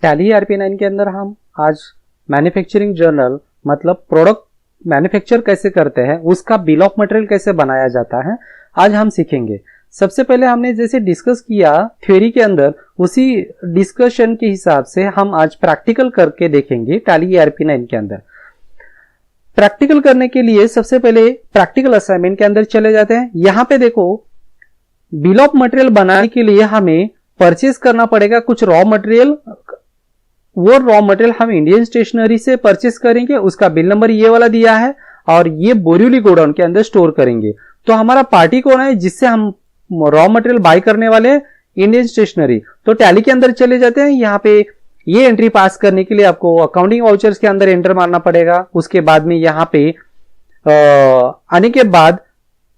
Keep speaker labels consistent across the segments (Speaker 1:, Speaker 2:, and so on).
Speaker 1: Tally ERP9 के अंदर हम आज मैन्युफैक्चरिंग जर्नल मतलब प्रोडक्ट मैन्युफैक्चर कैसे करते हैं, उसका बिल ऑफ मटेरियल कैसे बनाया जाता है, आज हम सीखेंगे। सबसे पहले हमने जैसे डिस्कस किया थ्योरी के अंदर, उसी डिस्कशन के हिसाब से हम आज प्रैक्टिकल करके देखेंगे टैली ERP9 के अंदर। प्रैक्टिकल करने के लिए सबसे पहले प्रैक्टिकल असाइनमेंट के अंदर चले जाते हैं। यहां पे देखो, बिल ऑफ मटेरियल बनाने के लिए हमें परचेज करना पड़ेगा कुछ रॉ मटेरियल। वो रॉ मटेरियल हम इंडियन स्टेशनरी से परचेस करेंगे, उसका बिल नंबर ये वाला दिया है और ये बोरिवली गोडाउन के अंदर स्टोर करेंगे। तो हमारा पार्टी कौन है जिससे हम रॉ मटेरियल बाय करने वाले, इंडियन स्टेशनरी। तो टैली के अंदर चले जाते हैं। यहाँ पे ये एंट्री पास करने के लिए आपको अकाउंटिंग वाउचर्स के अंदर एंटर मारना पड़ेगा। उसके बाद में यहाँ पे आने के बाद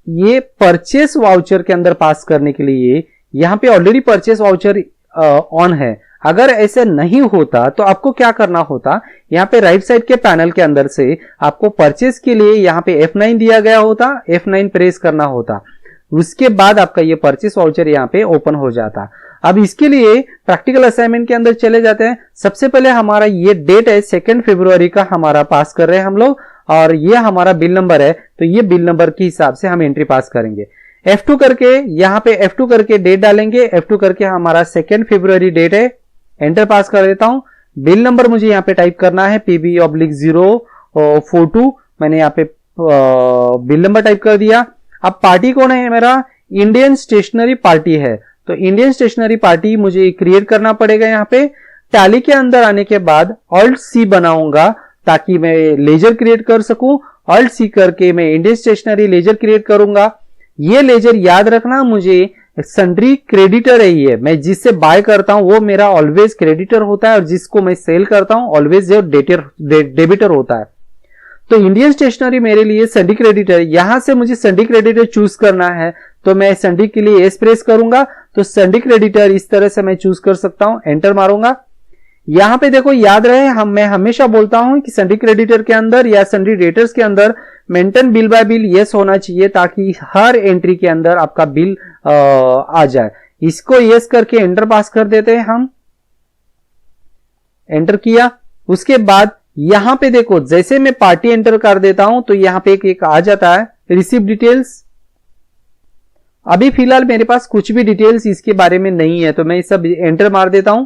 Speaker 1: ये परचेस वाउचर के अंदर पास करने के लिए यहाँ पे ऑलरेडी परचेस वाउचर ऑन है। अगर ऐसे नहीं होता तो आपको क्या करना होता, यहाँ पे राइट साइड के पैनल के अंदर से आपको परचेस के लिए यहाँ पे F9 दिया गया होता, F9 प्रेस करना होता। उसके बाद आपका ये परचेस वाउचर यहाँ पे ओपन हो जाता। अब इसके लिए प्रैक्टिकल असाइनमेंट के अंदर चले जाते हैं। सबसे पहले हमारा ये डेट है 2 फरवरी का हमारा पास कर रहे हैं हम लोग, और ये हमारा बिल नंबर है, तो ये बिल नंबर के हिसाब से हम एंट्री पास करेंगे। F2 करके यहाँ पे F2 करके डेट डालेंगे। F2 करके हमारा 2 फरवरी डेट है, एंटर पास कर देता हूं। बिल नंबर मुझे यहाँ पे टाइप करना है PB/042। मैंने यहाँ पे बिल नंबर टाइप कर दिया। अब पार्टी कौन है मेरा, इंडियन स्टेशनरी पार्टी है। तो इंडियन स्टेशनरी पार्टी मुझे क्रिएट करना पड़ेगा। यहाँ पे टैली के अंदर आने के बाद Alt+C बनाऊंगा ताकि मैं लेजर क्रिएट कर सकूं। Alt+C करके मैं इंडियन स्टेशनरी लेजर क्रिएट करूंगा। ये लेजर याद रखना, मुझे सन्ड्री क्रेडिटर है, ये मैं जिससे बाय करता हूं वो मेरा ऑलवेज क्रेडिटर होता है, और जिसको मैं सेल करता हूं ऑलवेज जो डेबिटर होता है। तो इंडियन स्टेशनरी मेरे लिए सन्ड्री क्रेडिटर, यहां से मुझे सन्ड्री क्रेडिटर चूज करना है, तो मैं सन्ड्री के लिए एस प्रेस करूंगा। तो सन्ड्री क्रेडिटर इस तरह से मैं चूज कर सकता हूं, एंटर मारूंगा। यहां पे देखो, याद रहे मैं हमेशा बोलता हूं कि सन्ड्री क्रेडिटर के अंदर या सन्ड्री डेटर्स के अंदर maintain bill bye bill yes होना चाहिए, ताकि हर एंट्री के अंदर आपका बिल आ जाए। इसको यस करके एंटर पास कर देते हैं हम। एंटर किया। उसके बाद यहां पे देखो, जैसे मैं पार्टी एंटर कर देता हूं तो यहां पे एक आ जाता है रिसीव डिटेल्स। अभी फिलहाल मेरे पास कुछ भी डिटेल्स इसके बारे में नहीं है, तो मैं सब एंटर मार देता हूं।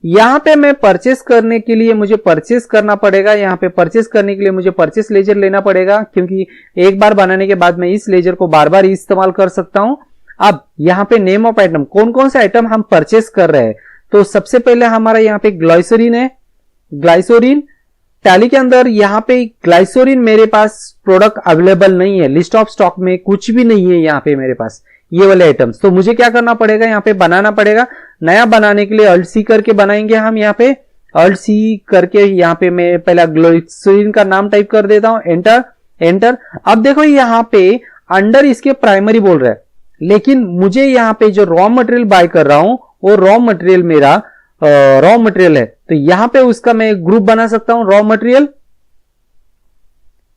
Speaker 1: यहां पे मैं परचेस करने के लिए मुझे परचेस करना पड़ेगा। यहां पे परचेस करने के लिए मुझे परचेस लेजर लेना पड़ेगा, क्योंकि एक बार बनाने के बाद मैं इस लेजर को बार बार इस्तेमाल कर सकता हूं। अब यहां पे नेम ऑफ आइटम, कौन कौन से आइटम हम परचेस कर रहे हैं, तो सबसे पहले हमारा यहां पे ग्लाइसोरीन है। ग्लाइसोरीन टैली के अंदर यहां पे ग्लाइसोरीन मेरे पास प्रोडक्ट अवेलेबल नहीं है, लिस्ट ऑफ स्टॉक में कुछ भी नहीं है यहां पे मेरे पास ये वाले आइटम्स। तो मुझे क्या करना पड़ेगा, यहाँ पे बनाना पड़ेगा। नया बनाने के लिए Alt+C करके बनाएंगे हम। यहाँ पे Alt+C करके यहाँ पे मैं पहला ग्लाइसोरीन का नाम टाइप कर देता हूं, एंटर एंटर। अब देखो यहाँ पे अंडर इसके प्राइमरी बोल रहा है, लेकिन मुझे यहाँ पे जो रॉ मटेरियल बाय कर रहा हूं वो रॉ मटेरियल मेरा रॉ मटेरियल है, तो यहां पे उसका मैं ग्रुप बना सकता हूं रॉ मटेरियल।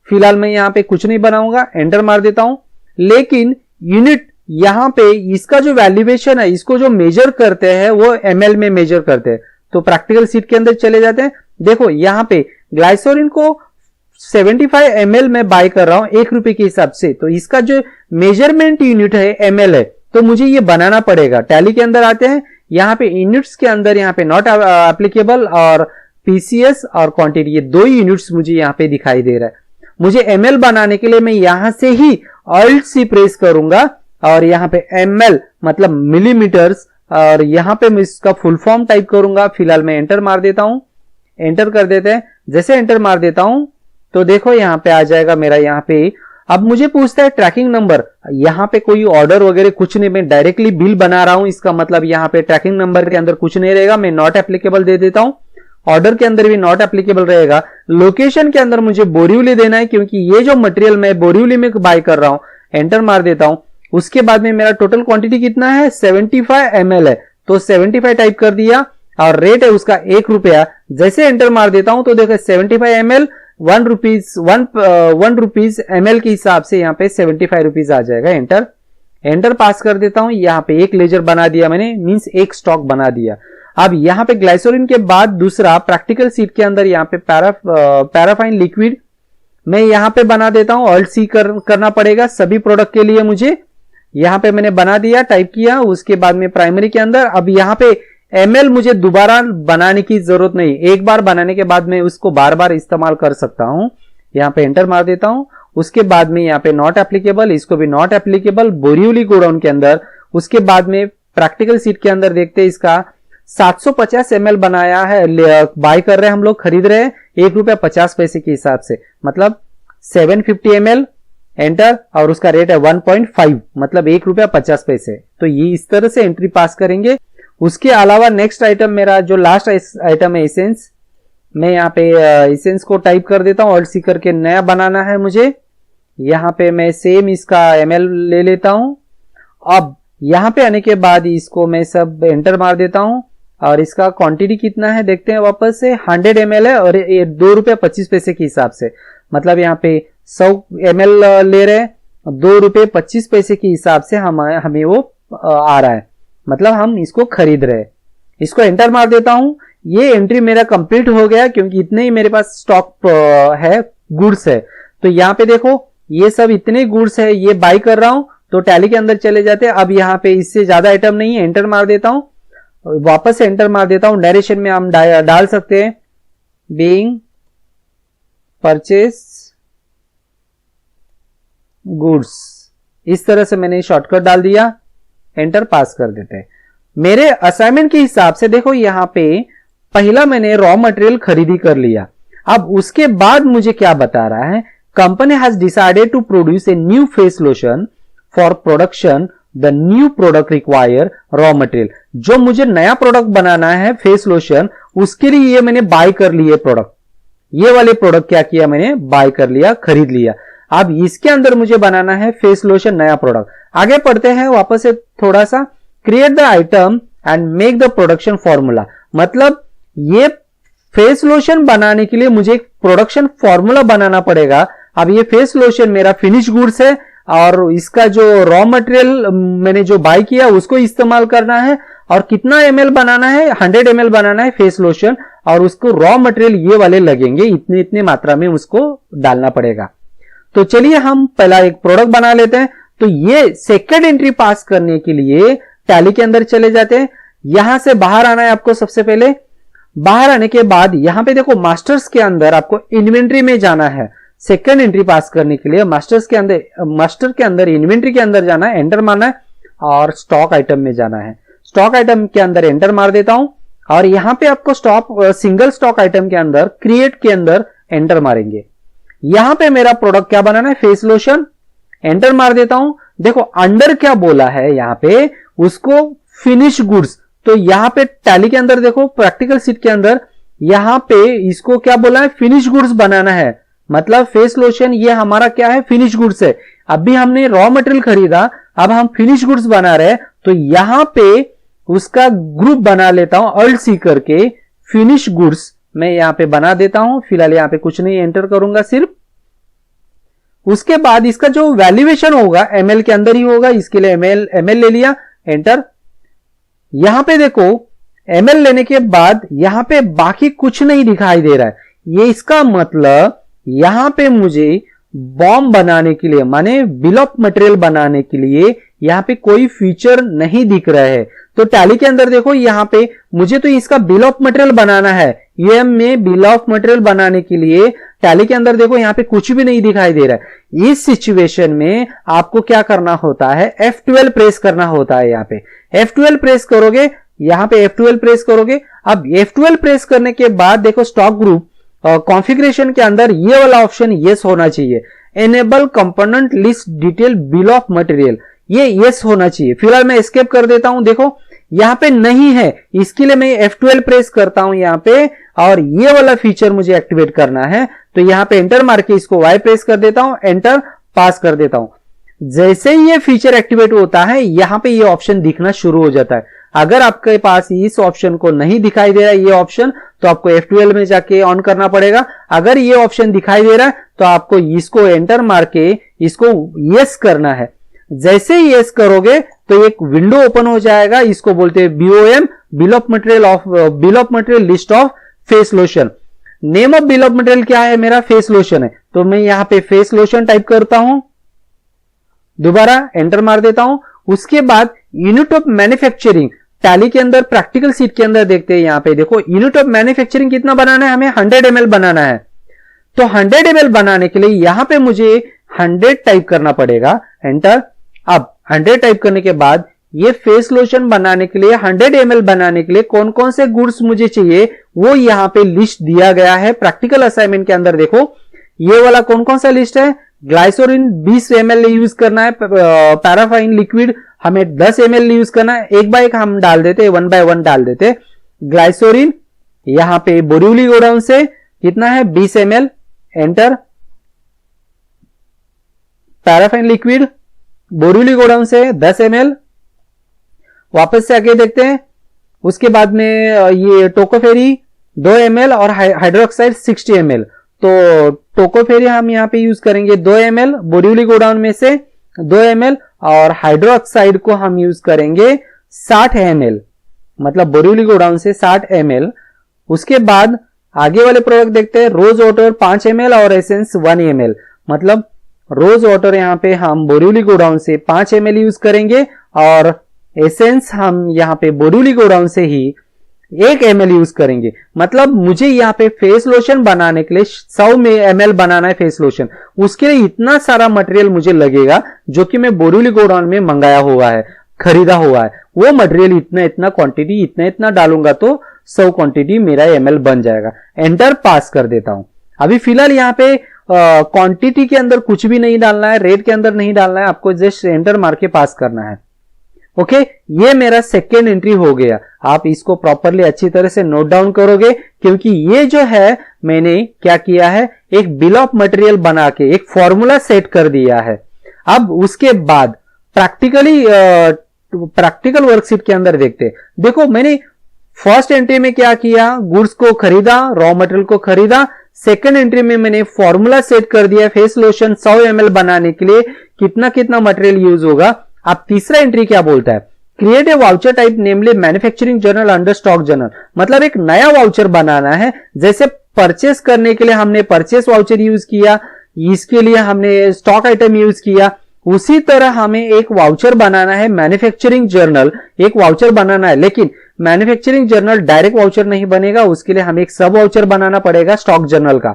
Speaker 1: फिलहाल मैं यहां पे कुछ नहीं बनाऊंगा, एंटर मार देता हूं। लेकिन यूनिट यहां पे इसका जो वैल्यूएशन है, इसको जो मेजर करते हैं वो ml में मेजर करते हैं। तो प्रैक्टिकल सीट के अंदर चले जाते हैं। देखो यहां पे ग्लाइसोरीन को 75 ml में बाय कर रहा हूं ₹1 के हिसाब से, तो इसका जो मेजरमेंट यूनिट है ml है, तो मुझे ये बनाना पड़ेगा। टैली के अंदर आते हैं, यहां पे यूनिट्स के अंदर यहाँ पे नॉट एप्लीकेबल और पीसीएस और क्वांटिटी, ये 2 यूनिट्स मुझे यहाँ पे दिखाई दे रहा है। मुझे ml बनाने के लिए मैं यहां से ही Alt+C प्रेस करूंगा, और यहां पे ml मतलब मिलीमीटर्स, और यहां पे मैं इसका फुल फॉर्म टाइप करूंगा। फिलहाल मैं एंटर मार देता हूं, एंटर कर देते हैं। जैसे एंटर मार देता हूं तो देखो यहां पे आ जाएगा मेरा। यहां पे अब मुझे पूछता है ट्रैकिंग नंबर, यहां पे कोई ऑर्डर वगैरह कुछ नहीं, मैं डायरेक्टली बिल बना रहा हूं, इसका मतलब यहां पे ट्रैकिंग नंबर के अंदर कुछ नहीं रहेगा। मैं नॉट एप्लीकेबल दे देता हूं। ऑर्डर के अंदर भी नॉट एप्लीकेबल रहेगा। लोकेशन के अंदर मुझे बोरिवली देना है, क्योंकि ये जो मटेरियल मैं बोरिवली में बाय कर रहा हूं। एंटर मार देता हूं। उसके बाद में मेरा टोटल क्वांटिटी कितना है, 75 ml है, तो 75 टाइप कर दिया, और रेट है उसका ₹1। जैसे एंटर मार देता हूं तो देखो 75 ml ₹1 ml के हिसाब से यहाँ पे ₹75 आ जाएगा। एंटर एंटर पास कर देता हूं। यहाँ पे एक लेजर बना दिया मैंने, मींस एक स्टॉक बना दिया। अब यहाँ पे ग्लाइसोलिन के बाद दूसरा प्रैक्टिकल शीट के अंदर यहाँ पे पैराफाइन लिक्विड मैं यहाँ पे बना देता हूं। ऑल्ट सी करना पड़ेगा सभी प्रोडक्ट के लिए मुझे। यहाँ पे मैंने बना दिया, टाइप किया, उसके बाद में प्राइमरी के अंदर अब यहाँ पे ml मुझे दोबारा बनाने की जरूरत नहीं, एक बार बनाने के बाद मैं उसको बार बार इस्तेमाल कर सकता हूं। यहाँ पे एंटर मार देता हूं। उसके बाद में यहाँ पे नॉट एप्लीकेबल, इसको भी नॉट एप्लीकेबल बोरियोली गोडाउन के अंदर। उसके बाद में प्रैक्टिकल सीट के अंदर देखते हैं इसका 750 ml बनाया है, बाय कर रहे हैं हम लोग, खरीद रहे हैं ₹1.50 के हिसाब से, मतलब 750 ml एंटर, और उसका रेट है 1.5 मतलब ₹1.50। तो ये इस तरह से एंट्री पास करेंगे। उसके अलावा नेक्स्ट आइटम मेरा जो लास्ट आइटम है एसेंस, मैं यहाँ पे एसेंस को टाइप कर देता हूँ, ऑल्ट सी करके नया बनाना है मुझे। यहाँ पे मैं सेम इसका ml ले लेता हूँ। अब यहाँ पे आने के बाद इसको मैं सब एंटर मार देता हूँ और इसका क्वांटिटी कितना है देखते हैं वापस से, 100 ml है और ये ₹2.25 के हिसाब से, मतलब यहाँ पे 100 ml ले रहे हैं, ₹2.25 के हिसाब से हमें वो आ रहा है, मतलब हम इसको खरीद रहे हैं। इसको एंटर मार देता हूं। ये एंट्री मेरा कंप्लीट हो गया क्योंकि इतने ही मेरे पास स्टॉक है, गुड्स है। तो यहाँ पे देखो ये सब इतने गुड्स है, ये बाई कर रहा हूं, तो टैली के अंदर चले जाते हैं। अब यहाँ पे इससे ज्यादा आइटम नहीं है, एंटर मार देता हूं, वापस से एंटर मार देता हूं। नरेशन में हम डाल सकते हैं बीइंग परचेस गुड्स, इस तरह से मैंने शॉर्टकट डाल दिया, एंटर पास कर देते हैं। मेरे असाइनमेंट के हिसाब से देखो यहाँ पे पहला मैंने रॉ मटेरियल खरीदी कर लिया। अब उसके बाद मुझे क्या बता रहा है, company has decided to produce a new face lotion for production, the new product require raw material. जो मुझे नया प्रोडक्ट बनाना है फेस लोशन, उसके लिए ये मैंने बाय कर लिए प्रोडक्ट, ये वाले प्रोडक्ट क्या किया मैंने बाय कर लिया, खरीद लिया। अब इसके अंदर मुझे बनाना है फेस लोशन नया प्रोडक्ट। आगे पढ़ते हैं वापस से थोड़ा सा, create the item and make the production formula, मतलब ये फेस लोशन बनाने के लिए मुझे एक प्रोडक्शन फॉर्मूला बनाना पड़ेगा। अब ये फेस लोशन मेरा फिनिश गुड्स है और इसका जो रॉ मटेरियल मैंने जो बाय किया उसको इस्तेमाल करना है, और कितना ml बनाना है, 100 ml बनाना है फेस लोशन, और उसको रॉ मटेरियल ये वाले लगेंगे, इतने इतने मात्रा में उसको डालना पड़ेगा। तो चलिए हम पहला एक प्रोडक्ट बना लेते हैं। तो ये सेकंड एंट्री पास करने के लिए टैली के अंदर चले जाते हैं। यहां से बाहर आना है आपको, सबसे पहले बाहर आने के बाद यहां पे देखो मास्टर्स के अंदर आपको इन्वेंट्री में जाना है। सेकंड एंट्री पास करने के लिए मास्टर के अंदर इन्वेंट्री के अंदर जाना है, एंटर मारना है, और स्टॉक आइटम में जाना है। स्टॉक आइटम के अंदर एंटर मार देता हूं, और यहां पे आपको सिंगल स्टॉक आइटम के अंदर क्रिएट के अंदर एंटर मारेंगे। यहां पे मेरा प्रोडक्ट क्या बनाना है, फेस लोशन, एंटर मार देता हूं। देखो अंडर क्या बोला है यहां पे, उसको फिनिश गुड्स। तो यहां पे टैली के अंदर देखो प्रैक्टिकल सीट के अंदर यहां पे इसको क्या बोला है, फिनिश गुड्स बनाना है, मतलब फेस लोशन ये हमारा क्या है, फिनिश गुड्स है। अभी हमने रॉ मटेरियल खरीदा, अब हम फिनिश गुड्स बना रहे हैं, तो यहां पे उसका ग्रुप बना लेता हूं, ऑल्ट सी करके फिनिश गुड्स मैं यहां पे बना देता हूं। फिलहाल यहां पे कुछ नहीं, एंटर करूंगा सिर्फ। उसके बाद इसका जो वैल्यूएशन होगा ml के अंदर ही होगा, इसके लिए ml ले लिया, एंटर। यहां पे देखो ml लेने के बाद यहां पे बाकी कुछ नहीं दिखाई दे रहा है। ये इसका मतलब यहां पे मुझे बॉम्ब बनाने के लिए, माने बिल ऑफ मटेरियल बनाने के लिए यहां पे कोई फीचर नहीं दिख रहा है। तो टैली के अंदर देखो यहां पे मुझे तो इसका बिल ऑफ मटेरियल बनाना है, यूएम में बिल ऑफ मटेरियल बनाने के लिए टैली के अंदर देखो यहां पे कुछ भी नहीं दिखाई दे रहा है। इस सिचुएशन में आपको क्या करना होता है, F12 प्रेस करना होता है। यहां पे F12 प्रेस करोगे, यहां पे F12 प्रेस करोगे। अब F12 प्रेस करने के बाद देखो स्टॉक ग्रुप कॉन्फ़िगरेशन के अंदर ये वाला ऑप्शन यस होना चाहिए, enable component list detail bill of material, ये यस होना चाहिए। फिलहाल मैं एस्केप कर देता हूं, देखो यहां पे नहीं है, इसके लिए मैं F12 प्रेस करता हूं यहां पे, और ये वाला फीचर मुझे एक्टिवेट करना है। तो यहां पे एंटर मार के इसको Y प्रेस कर देता हूं, एंटर पास कर देता हूं। जैसे ही ये फीचर एक्टिवेट होता है यहां पे ये ऑप्शन दिखना शुरू हो जाता है। अगर आपके पास इस ऑप्शन को नहीं दिखाई दे रहा है ये ऑप्शन, तो आपको F12 में जाके ऑन करना पड़ेगा। अगर ये ऑप्शन दिखाई दे रहा है तो आपको इसको एंटर मार के इसको यस करना है। जैसे ही यस करोगे तो एक विंडो ओपन हो जाएगा, इसको बोलते हैं BOM bill of material list of face lotion. Name of bill of material क्या है मेरा? फेस लोशन है, तो मैं यहां पे फेस लोशन टाइप करता हूं, दोबारा एंटर मार देता हूं। उसके बाद यूनिट ऑफ मैन्युफैक्चरिंग टैली के अंदर प्रैक्टिकल सीट के अंदर देखते हैं, यहां पे देखो यूनिट ऑफ मैन्युफैक्चरिंग कितना बनाना है हमें? 100 ml बनाना है। तो 100 ml बनाने के लिए यहां पे मुझे 100 टाइप करना पड़ेगा, एंटर। अब 100 टाइप करने के बाद ये फेस लोशन बनाने के लिए 100 ml बनाने के लिए कौन कौन से गुड्स मुझे चाहिए वो यहां पे लिस्ट दिया गया है प्रैक्टिकल असाइनमेंट के अंदर। देखो ये वाला कौन कौन सा लिस्ट है? ग्लाइसोरिन 20 ml यूज करना है, पैराफाइन लिक्विड हमें 10 ml यूज करना है। एक बाय एक हम डाल देते, 1 by 1 डाल देते। ग्लाइसोरिन यहां पे बोरिवली गोडाउन से कितना है? 20 ml, enter. Paraffin liquid Borivali godown से 10 ml, वापस से आगे देखते हैं। उसके बाद में ये टोकोफेरी 2 ml और हाइड्रोक्साइड 60 ml। तो टोकोफेरी हम यहां पे यूज करेंगे 2 ml बोरिवली गोडाउन में से 2 ml, और हाइड्रोक्साइड को हम यूज करेंगे 60 ml, मतलब बोरिवली गोडाउन से 60 ml। उसके बाद आगे वाले प्रोडक्ट देखते हैं। रोज वाटर 5 ml और एसेंस 1 ml, मतलब रोज वाटर यहां पे हम बोरिवली गोडाउन से 5 ml यूज करेंगे और एसेंस हम यहां पे बोरिवली गोडाउन से ही 1 ml यूज करेंगे। मतलब मुझे यहां पे फेस लोशन बनाने के लिए 100 ml बनाना है फेस लोशन, उसके लिए इतना सारा मटेरियल मुझे लगेगा जो कि मैं बोरिवली गोडाउन में मंगाया हुआ है, खरीदा हुआ है। वो मटेरियल इतना क्वांटिटी इतना डालूंगा तो 100 क्वांटिटी मेरा ml बन जाएगा। एंटर पास कर देता हूं। अभी फिलहाल यहां पे क्वांटिटी के अंदर कुछ भी नहीं डालना है, रेट के अंदर नहीं डालना है, आपको जस्ट एंटर मार के पास करना है। ओके, ये मेरा सेकेंड एंट्री हो गया। आप इसको प्रॉपरली अच्छी तरह से नोट डाउन करोगे, क्योंकि ये जो है मैंने क्या किया है, एक बिल ऑफ मटेरियल बना के एक फॉर्मूला सेट कर दिया है। अब उसके बाद प्रैक्टिकल वर्कशीट के अंदर देखते हैं। देखो मैंने फर्स्ट एंट्री में क्या किया, गुड्स को खरीदा, रॉ मटेरियल को खरीदा। सेकेंड एंट्री में मैंने फॉर्मूला सेट कर दिया फेस लोशन 100 ml बनाने के लिए कितना कितना मटेरियल यूज होगा। अब तीसरा एंट्री क्या बोलता है? Create a voucher type namely manufacturing journal under stock journal, मतलब एक नया वाउचर बनाना है। जैसे परचेस करने के लिए हमने परचेस वाउचर यूज किया, इसके लिए हमने स्टॉक आइटम यूज किया, उसी तरह हमें एक वाउचर बनाना है मैन्युफैक्चरिंग जर्नल, एक वाउचर बनाना है। लेकिन मैन्युफैक्चरिंग जर्नल डायरेक्ट वाउचर नहीं बनेगा, उसके लिए हमें एक सब वाउचर बनाना पड़ेगा स्टॉक जर्नल का।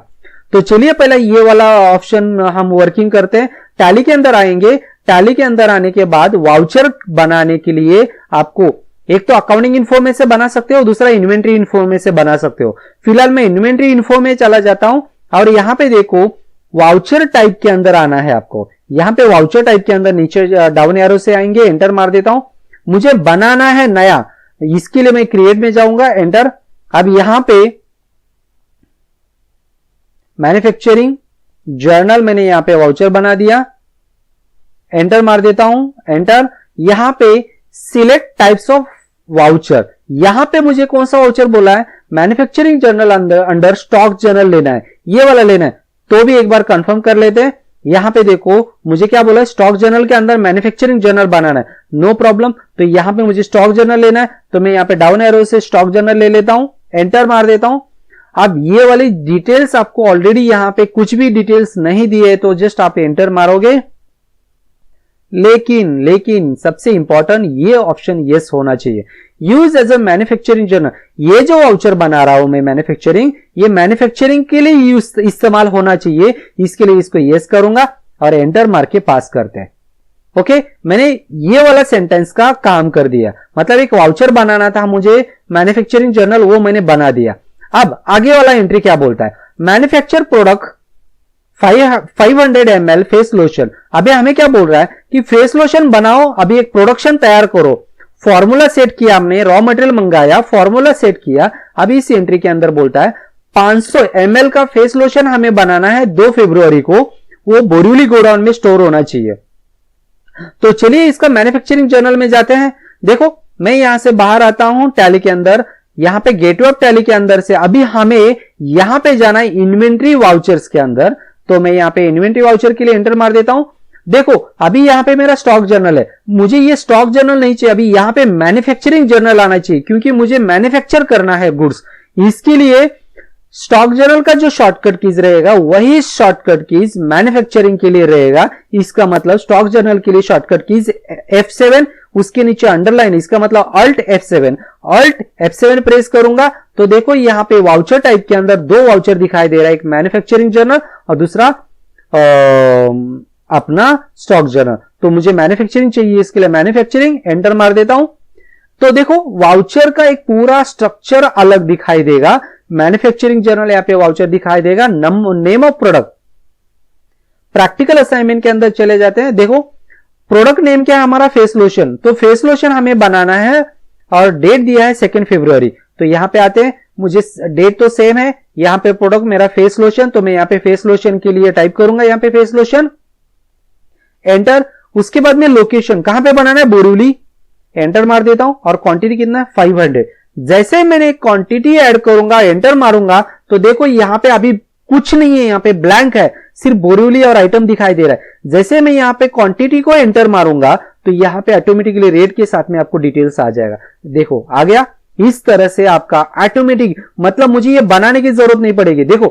Speaker 1: तो चलिए पहले ये वाला ऑप्शन हम वर्किंग करते हैं। टैली के अंदर आएंगे, टैली के अंदर आने के बाद वाउचर बनाने के लिए आपको एक तो अकाउंटिंग इन्फो में से बना सकते हो, दूसरा इन्वेंट्री इन्फो में से बना सकते हो। फिलहाल मैं इन्वेंट्री इन्फो में चला जाता हूं और यहां पे देखो वाउचर टाइप के अंदर आना है आपको। यहां पे वाउचर टाइप के अंदर नीचे डाउन एरो से आएंगे, एंटर मार देता हूं। मुझे बनाना है नया, इसके लिए मैं क्रिएट में जाऊंगा, एंटर। अब यहां पे मैन्युफैक्चरिंग जर्नल मैंने यहां पे वाउचर बना दिया, एंटर मार देता हूं, एंटर। यहां पे सिलेक्ट टाइप्स ऑफ वाउचर, यहां पे मुझे कौन सा वाउचर बोला है? Manufacturing journal under stock journal लेना है, ये वाला लेना है। तो भी एक बार कंफर्म कर लेते हैं। यहां पे देखो मुझे क्या बोला है, स्टॉक जर्नल के अंदर मैन्युफैक्चरिंग जर्नल बनाना है, नो प्रॉब्लम। तो यहां पे मुझे स्टॉक जर्नल लेना है, तो मैं यहां पे डाउन एरो से स्टॉक जर्नल ले लेता हूं, एंटर मार देता हूं। अब ये वाली डिटेल्स आपको ऑलरेडी यहां पे कुछ भी डिटेल्स नहीं दिए, तो जस्ट आप एंटर मारोगे। लेकिन सबसे इंपॉर्टेंट ये ऑप्शन यस होना चाहिए, use as a manufacturing journal. ये जो वाउचर बना रहा हूं मैं मैन्युफैक्चरिंग, ये मैन्युफैक्चरिंग के लिए यूज इस्तेमाल होना चाहिए, इसके लिए इसको यस करूंगा और एंटर मार के पास करते हैं। ओके, मैंने ये वाला सेंटेंस का काम कर दिया, मतलब एक वाउचर बनाना था मुझे मैन्युफैक्चरिंग जर्नल, वो मैंने बना दिया। अब आगे वाला एंट्री क्या बोलता है? Manufacture product 500 ml face lotion. अभी हमें क्या बोल रहा है कि फेस लोशन बनाओ, अभी एक प्रोडक्शन तैयार करो। फॉर्मूला सेट किया हमने, रॉ मटेरियल मंगाया, फॉर्मूला सेट किया। अभी इस एंट्री के अंदर बोलता है 500 ml का फेस लोशन हमें बनाना है 2 फरवरी को, वो बोरिवली गोडाउन में स्टोर होना चाहिए। तो चलिए इसका मैन्युफैक्चरिंग जर्नल में जाते हैं। देखो मैं यहां से बाहर आता हूं टैली के अंदर, यहां पे गेटवे ऑफ टैली के अंदर से अभी हमें यहां पे जाना है इन्वेंट्री वाउचर्स के अंदर। तो मैं यहां पे इन्वेंट्री वाउचर के लिए एंटर मार देता हूं। देखो अभी यहां पे मेरा स्टॉक जर्नल है, मुझे ये स्टॉक जर्नल नहीं चाहिए, अभी यहां पे मैन्युफैक्चरिंग जर्नल आना चाहिए क्योंकि मुझे मैन्युफैक्चर करना है गुड्स। इसके लिए स्टॉक जर्नल का जो शॉर्टकट कीज रहेगा वही शॉर्टकट कीज मैन्युफैक्चरिंग के लिए रहेगा। इसका मतलब स्टॉक जर्नल के लिए शॉर्टकट कीज F7, उसके नीचे अंडरलाइन, इसका मतलब Alt F7, Alt F7 press करूंगा तो देखो यहां पे वाउचर टाइप के अंदर दो वाउचर दिखाई दे रहा है, एक मैन्युफैक्चरिंग जर्नल और दूसरा अपना स्टॉक जर्नल। तो मुझे मैन्युफैक्चरिंग चाहिए, इसके लिए मैन्युफैक्चरिंग एंटर मार देता हूं तो देखो वाउचर का एक पूरा स्ट्रक्चर अलग दिखाई देगा। मैन्युफैक्चरिंग जर्नल यहां पे वाउचर दिखाई देगा, name of product. Practical assignment के अंदर चले जाते हैं। देखो प्रोडक्ट नेम क्या है हमारा, फेस लोशन, तो फेस लोशन हमें बनाना है और डेट दिया है 2 फरवरी। तो यहां पे आते हैं, मुझे डेट तो सेम है, यहां पे प्रोडक्ट मेरा फेस लोशन, तो मैं यहां पे फेस लोशन के लिए टाइप करूंगा यहां पे फेस लोशन, एंटर। उसके बाद में लोकेशन कहां पे बनाना है, बोरीवली, एंटर मार देता हूं और क्वांटिटी कितना है 500। जैसे मैंने क्वांटिटी ऐड करूंगा, एंटर मारूंगा तो देखो यहां पे अभी कुछ नहीं है, यहां पे ब्लैंक है, सिर्फ बोरीवली और आइटम दिखाई दे रहा है। जैसे मैं यहां पे क्वांटिटी को एंटर मारूंगा तो यहां पे ऑटोमेटिकली रेट के साथ में आपको डिटेल्स आ जाएगा। देखो आ गया। इस तरह से आपका ऑटोमेटिक, मतलब मुझे ये बनाने की जरूरत नहीं पड़ेगी। देखो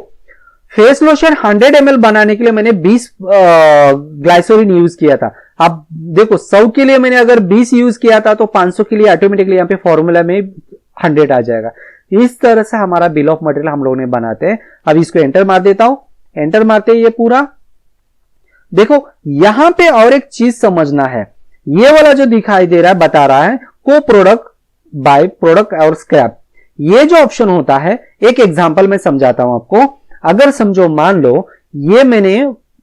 Speaker 1: फेस लोशन 100 ml बनाने के लिए मैंने 20 ग्लाइसोलिन यूज किया था। अब देखो 100 के लिए मैंने अगर 20 यूज किया था तो 500 के लिए ऑटोमेटिकली यहां पे फॉर्मूला में 100 आ जाएगा। इस तरह से हमारा बिल ऑफ मटेरियल हम लोगों ने बनाते हैं। अब इसको एंटर मार देता हूं, एंटर मारते ही ये पूरा देखो यहां पे और एक चीज समझना है, ये वाला जो दिखाई दे रहा है बता रहा है को प्रोडक्ट बाय प्रोडक्ट और स्क्रैप। ये जो ऑप्शन होता है, एक एग्जांपल में समझाता हूं आपको। अगर समझो मान लो ये मैंने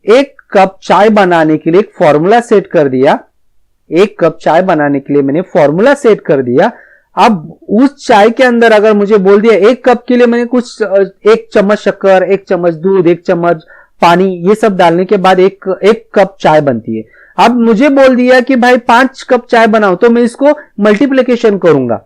Speaker 1: 1 कप चाय बनाने के लिए एक फॉर्मूला सेट कर दिया, 1 कप चाय बनाने के लिए मैंने फॉर्मूला सेट कर दिया। अब उस चाय के अंदर अगर मुझे बोल दिया 1 कप के लिए मैंने कुछ 1 चम्मच शक्कर, 1 चम्मच दूध, 1 चम्मच पानी, ये सब डालने के बाद एक कप चाय बनती है। अब मुझे बोल दिया कि भाई 5 कप चाय बनाओ, तो मैं इसको मल्टीप्लिकेशन करूंगा,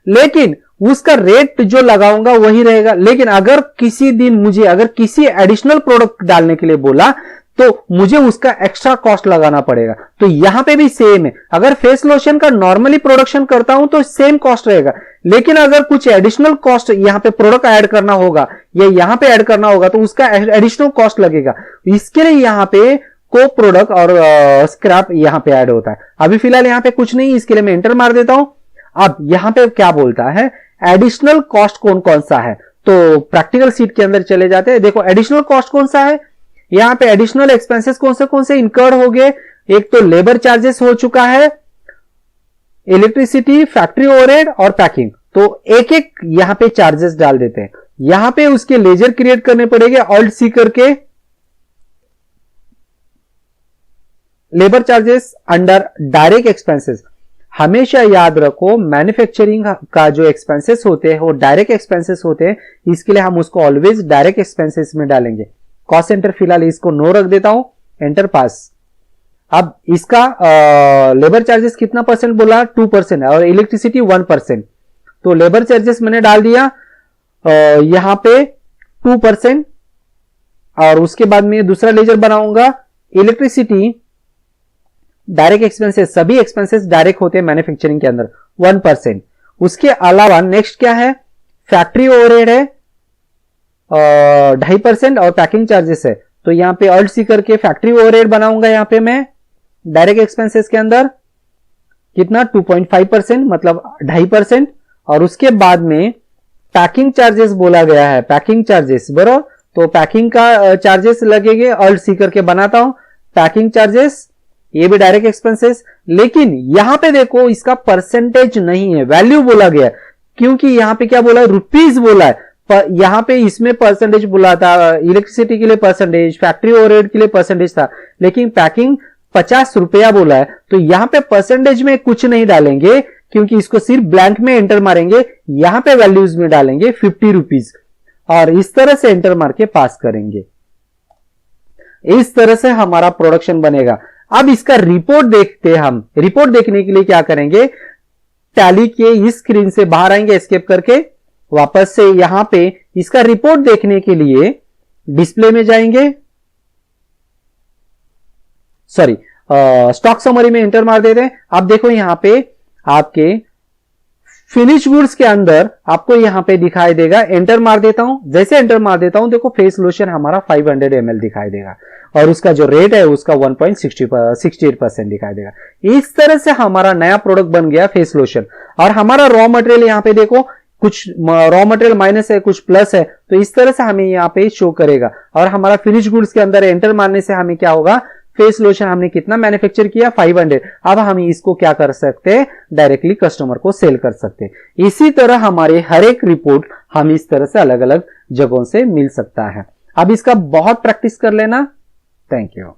Speaker 1: लेकिन उसका रेट जो लगाऊंगा वही रहेगा। लेकिन अगर किसी दिन मुझे अगर किसी एडिशनल प्रोडक्ट डालने के लिए बोला तो मुझे उसका एक्स्ट्रा कॉस्ट लगाना पड़ेगा। तो यहां पे भी सेम है, अगर फेस लोशन का नॉर्मली प्रोडक्शन करता हूं तो सेम कॉस्ट रहेगा, लेकिन अगर कुछ एडिशनल कॉस्ट यहां पे प्रोडक्ट ऐड करना होगा या यहां पे ऐड करना होगा तो उसका एडिशनल कॉस्ट लगेगा। इसके लिए यहां पे को प्रोडक्ट और स्क्रैप यहां पे ऐड होता है। अभी फिलहाल यहां पे कुछ नहीं, इसके लिए मैं एंटर मार देता हूं। अब यहां पे क्या बोलता है, एडिशनल कॉस्ट कौन कौन सा है, तो प्रैक्टिकल सीट के अंदर चले जाते हैं। देखो एडिशनल कॉस्ट कौन सा है, यहां पे एडिशनल एक्सपेंसेस कौन से इनकर्ड हो गए। एक तो लेबर चार्जेस हो चुका है, इलेक्ट्रिसिटी, फैक्ट्री ओवरहेड और पैकिंग। तो एक एक यहां पे चार्जेस डाल देते हैं। यहां पे उसके लेजर क्रिएट करने पड़ेंगे, ऑल्ट सी करके labour charges under direct expenses. हमेशा याद रखो मैन्युफैक्चरिंग का जो एक्सपेंसेस होते हैं वो डायरेक्ट एक्सपेंसेस होते हैं, इसके लिए हम उसको ऑलवेज डायरेक्ट एक्सपेंसेस में डालेंगे। कॉस्ट सेंटर फिलहाल इसको नो रख देता हूं, एंटर पास। अब इसका लेबर चार्जेस कितना परसेंट बोला, 2% और इलेक्ट्रिसिटी 1%। तो लेबर चार्जेस मैंने डाल दिया यहां पे 2%, और उसके बाद में दूसरा लेजर बनाऊंगा इलेक्ट्रिसिटी, डायरेक्ट एक्सपेंसेस, सभी एक्सपेंसेस डायरेक्ट होते हैं मैन्युफैक्चरिंग के अंदर, 1%। उसके अलावा नेक्स्ट क्या है, फैक्ट्री ओवरहेड है 2.5% और पैकिंग चार्जेस है। तो यहां पे ऑल्ट सी करके फैक्ट्री ओवरहेड बनाऊंगा यहां पे मैं डायरेक्ट एक्सपेंसेस के अंदर कितना 2.5%, मतलब 2.5%। और उसके बाद में पैकिंग चार्जेस बोला गया है, पैकिंग चार्जेस बराबर, तो पैकिंग का चार्जेस लगेंगे, ऑल्ट सी करके बनाता हूं पैकिंग चार्जेस, ये भी डायरेक्ट एक्सपेंसेस। लेकिन यहां पे देखो इसका परसेंटेज नहीं है, वैल्यू बोला गया है, क्योंकि यहां पे क्या बोला है, रुपीज बोला है। यहां पे इसमें परसेंटेज बोला था, इलेक्ट्रिसिटी के लिए परसेंटेज, फैक्ट्री ओवरहेड के लिए परसेंटेज था, लेकिन पैकिंग 50 रुपया बोला है। तो यहां पे परसेंटेज में कुछ नहीं डालेंगे, क्योंकि इसको सिर्फ ब्लैंक में एंटर मारेंगे, यहां पे वैल्यूज में डालेंगे 50 रुपीज, और इस तरह से एंटर मार के पास करेंगे। इस तरह से हमारा प्रोडक्शन बनेगा। अब इसका रिपोर्ट देखते हैं हम। रिपोर्ट देखने के लिए क्या करेंगे, टैली के इस स्क्रीन से बाहर आएंगे एस्केप करके, वापस से यहां पे इसका रिपोर्ट देखने के लिए डिस्प्ले में जाएंगे, सॉरी स्टॉक समरी में एंटर मार देते हैं। अब देखो यहाँ पे आपके फिनिश गुड्स के अंदर आपको यहां पे दिखाई देगा, एंटर मार देता हूं। जैसे एंटर मार देता हूं देखो फेस लोशन हमारा 500 ml दिखाई देगा और उसका जो रेट है उसका 1.68% दिखाई देगा। इस तरह से हमारा नया प्रोडक्ट बन गया फेस लोशन। और हमारा रॉ मटेरियल यहां पे देखो कुछ रॉ मटेरियल माइनस है, कुछ प्लस है, तो इस तरह से हमें यहां पे शो करेगा। और हमारा फिनिश गुड्स के अंदर एंटर मारने से हमें क्या होगा, फेस लोशन हमने कितना मैन्युफैक्चर किया 500। अब हम इसको क्या कर सकते हैं, डायरेक्टली कस्टमर को सेल कर सकते हैं। इसी तरह हमारे हर एक रिपोर्ट हम इस तरह से अलग अलग जगहों से मिल सकता है। अब इसका बहुत प्रैक्टिस कर लेना। Thank you.